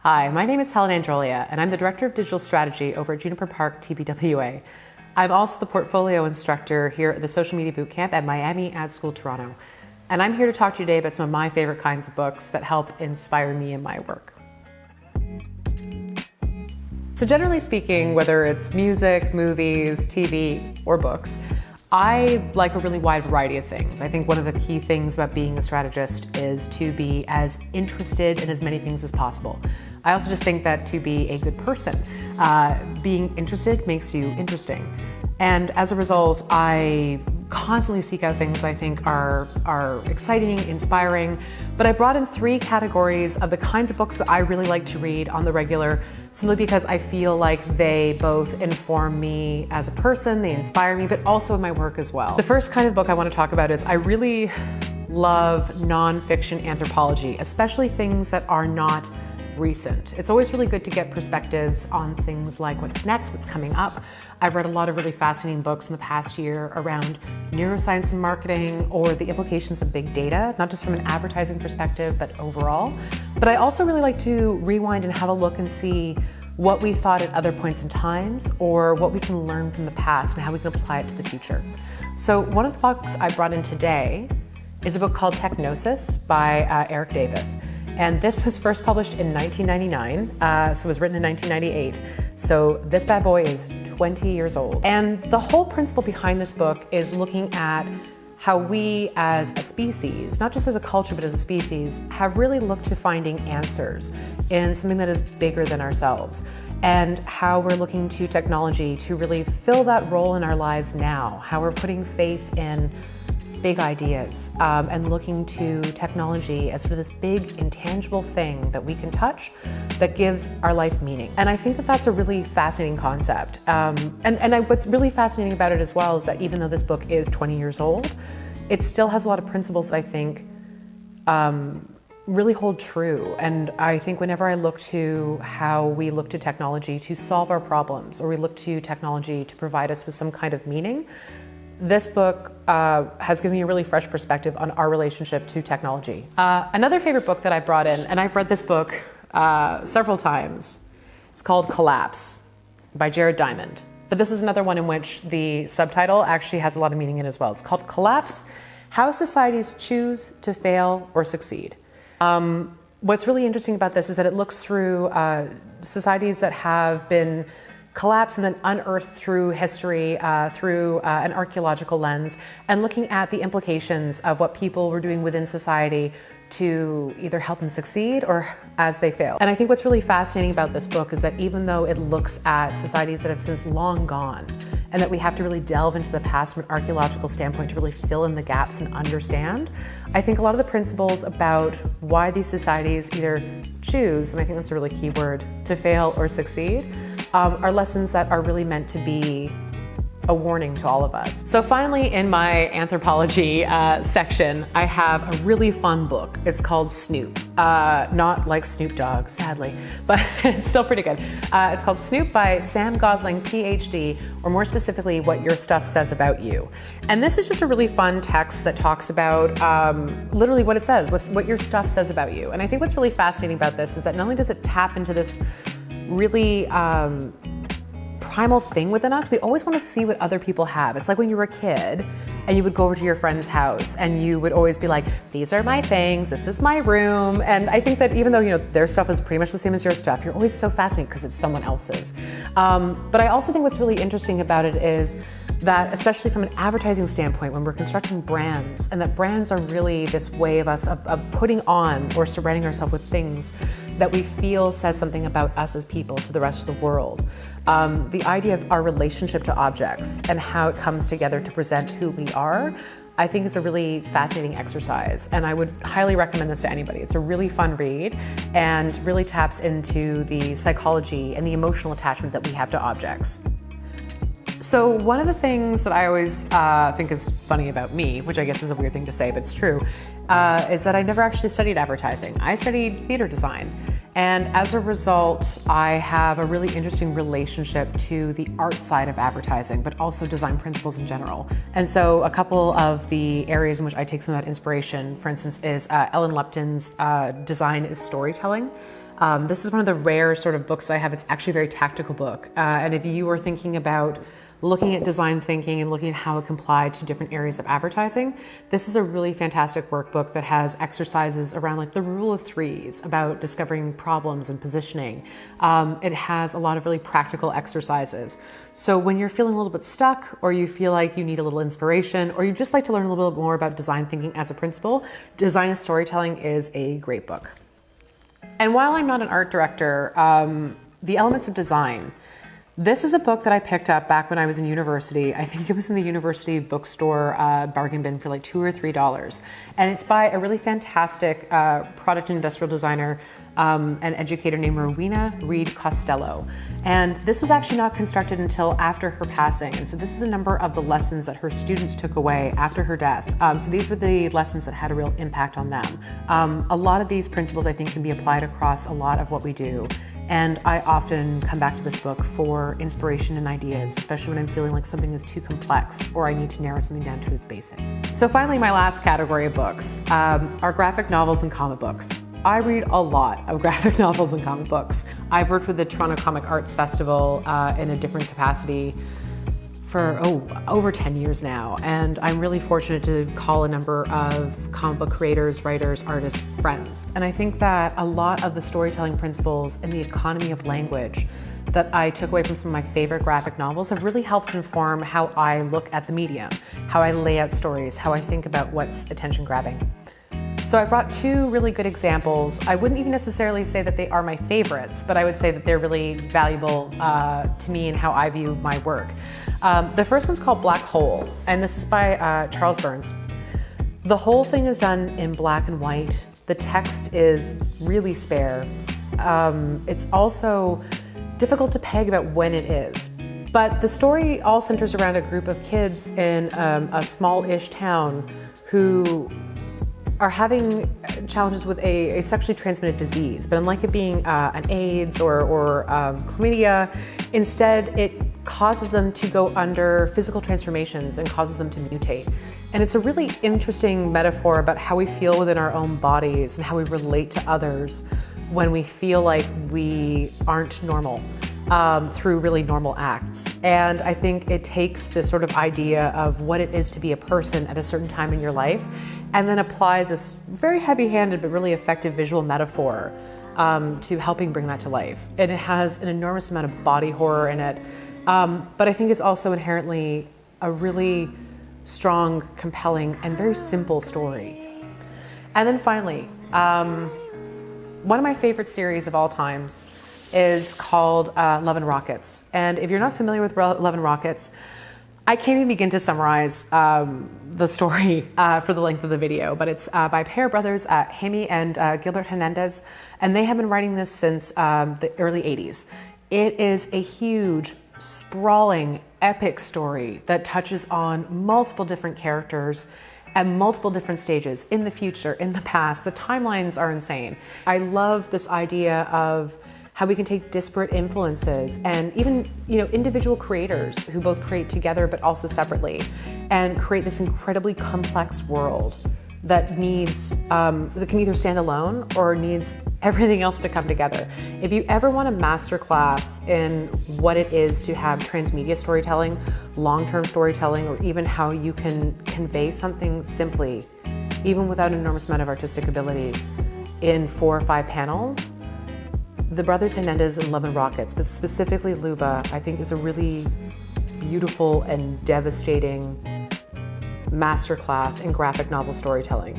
Hi, my name is Helen Androlia, and I'm the Director of Digital Strategy over at Juniper Park TBWA. I'm also the portfolio instructor here at the Social Media Bootcamp at Miami Ad School Toronto. And I'm here to talk to you today about some of my favorite kinds of books that help inspire me in my work. So generally speaking, whether it's music, movies, TV, or books, I like a really wide variety of things. I think one of the key things about being a strategist is to be as interested in as many things as possible. I also just think that to be a good person, being interested makes you interesting. And as a result, I constantly seek out things I think are exciting, inspiring, but I brought in 3 categories of the kinds of books that I really like to read on the regular, simply because I feel like they both inform me as a person, they inspire me, but also in my work as well. The first kind of book I want to talk about is I really love nonfiction anthropology, especially things that are not recent. It's always really good to get perspectives on things like what's next, what's coming up. I've read a lot of really fascinating books in the past year around neuroscience and marketing, or the implications of big data, not just from an advertising perspective, but overall. But I also really like to rewind and have a look and see what we thought at other points in times, or what we can learn from the past and how we can apply it to the future. So one of the books I brought in today is a book called Gnosis by Eric Davis. And this was first published in 1999, so it was written in 1998. So this bad boy is 20 years old. And the whole principle behind this book is looking at how we as a species, not just as a culture, but as a species, have really looked to finding answers in something that is bigger than ourselves. And how we're looking to technology to really fill that role in our lives now, how we're putting faith in big ideas and looking to technology as sort of this big intangible thing that we can touch that gives our life meaning. And I think that that's a really fascinating concept. What's really fascinating about it as well is that even though this book is 20 years old, it still has a lot of principles that I think really hold true. And I think whenever I look to how we look to technology to solve our problems, or we look to technology to provide us with some kind of meaning, this book has given me a really fresh perspective on our relationship to technology. Another favorite book that I brought in, and I've read this book several times, it's called Collapse by Jared Diamond. But this is another one in which the subtitle actually has a lot of meaning in it as well. It's called Collapse: How Societies Choose to Fail or Succeed. What's really interesting about this is that it looks through societies that have been collapsed and then unearthed through history, through an archaeological lens, and looking at the implications of what people were doing within society to either help them succeed or as they fail. And I think what's really fascinating about this book is that even though it looks at societies that have since long gone, and that we have to really delve into the past from an archaeological standpoint to really fill in the gaps and understand, I think a lot of the principles about why these societies either choose, and I think that's a really key word, to fail or succeed, are lessons that are really meant to be a warning to all of us. So finally, in my anthropology section, I have a really fun book. It's called Snoop. Not like Snoop Dogg, sadly, but it's still pretty good. It's called Snoop by Sam Gosling, PhD, or more specifically, What Your Stuff Says About You. And this is just a really fun text that talks about literally what it says, what your stuff says about you. And I think what's really fascinating about this is that not only does it tap into this really primal thing within us, we always want to see what other people have. It's like when you were a kid and you would go over to your friend's house and you would always be like, these are my things, this is my room. And I think that even though their stuff is pretty much the same as your stuff, you're always so fascinated because it's someone else's. But I also think what's really interesting about it is that, especially from an advertising standpoint, when we're constructing brands, and that brands are really this way of us of putting on or surrounding ourselves with things that we feel says something about us as people to the rest of the world. The idea of our relationship to objects and how it comes together to present who we are, I think is a really fascinating exercise, and I would highly recommend this to anybody. It's a really fun read and really taps into the psychology and the emotional attachment that we have to objects. So one of the things that I always think is funny about me, which I guess is a weird thing to say, but it's true, is that I never actually studied advertising. I studied theater design. And as a result, I have a really interesting relationship to the art side of advertising, but also design principles in general. And so a couple of the areas in which I take some of that inspiration, for instance, is Ellen Lupton's Design is Storytelling. This is one of the rare sort of books I have. It's actually a very tactical book. And if you are thinking about looking at design thinking and looking at how it can apply to different areas of advertising, this is a really fantastic workbook that has exercises around like the rule of threes about discovering problems and positioning. It has a lot of really practical exercises. So when you're feeling a little bit stuck, or you feel like you need a little inspiration, or you just like to learn a little bit more about design thinking as a principle, Design as Storytelling is a great book. And while I'm not an art director, The Elements of Design, this is a book that I picked up back when I was in university. I think it was in the university bookstore bargain bin for like $2 or $3. And it's by a really fantastic product and industrial designer and educator named Rowena Reed Costello. And this was actually not constructed until after her passing. And so this is a number of the lessons that her students took away after her death. So these were the lessons that had a real impact on them. A lot of these principles, I think, can be applied across a lot of what we do. And I often come back to this book for inspiration and ideas, especially when I'm feeling like something is too complex or I need to narrow something down to its basics. So finally, my last category of books are graphic novels and comic books. I read a lot of graphic novels and comic books. I've worked with the Toronto Comic Arts Festival in a different capacity for over 10 years now, and I'm really fortunate to call a number of comic book creators, writers, artists, friends. And I think that a lot of the storytelling principles and the economy of language that I took away from some of my favorite graphic novels have really helped inform how I look at the medium, how I lay out stories, how I think about what's attention grabbing. So I brought two really good examples. I wouldn't even necessarily say that they are my favorites, but I would say that they're really valuable to me and how I view my work. The first one's called Black Hole, and this is by Charles Burns. The whole thing is done in black and white. The text is really spare. It's also difficult to peg about when it is. But the story all centers around a group of kids in a small-ish town who are having challenges with a sexually transmitted disease. But unlike it being an AIDS or chlamydia, instead it causes them to go under physical transformations and causes them to mutate. And it's a really interesting metaphor about how we feel within our own bodies and how we relate to others when we feel like we aren't normal through really normal acts. And I think it takes this sort of idea of what it is to be a person at a certain time in your life, and then applies this very heavy-handed but really effective visual metaphor to helping bring that to life. And it has an enormous amount of body horror in it, but I think it's also inherently a really strong, compelling, and very simple story. And then finally, one of my favorite series of all times is called Love and Rockets. And if you're not familiar with Love and Rockets, I can't even begin to summarize the story for the length of the video, but it's by pair brothers, Jaime and Gilbert Hernandez, and they have been writing this since the early 80s. It is a huge, sprawling, epic story that touches on multiple different characters at multiple different stages, in the future, in the past. The timelines are insane. I love this idea of how we can take disparate influences and even, individual creators who both create together but also separately, and create this incredibly complex world that needs, that can either stand alone or needs everything else to come together. If you ever want a masterclass in what it is to have transmedia storytelling, long-term storytelling, or even how you can convey something simply, even without an enormous amount of artistic ability, in 4 or 5 panels, the Brothers Hernandez and Love and Rockets, but specifically Luba, I think is a really beautiful and devastating masterclass in graphic novel storytelling.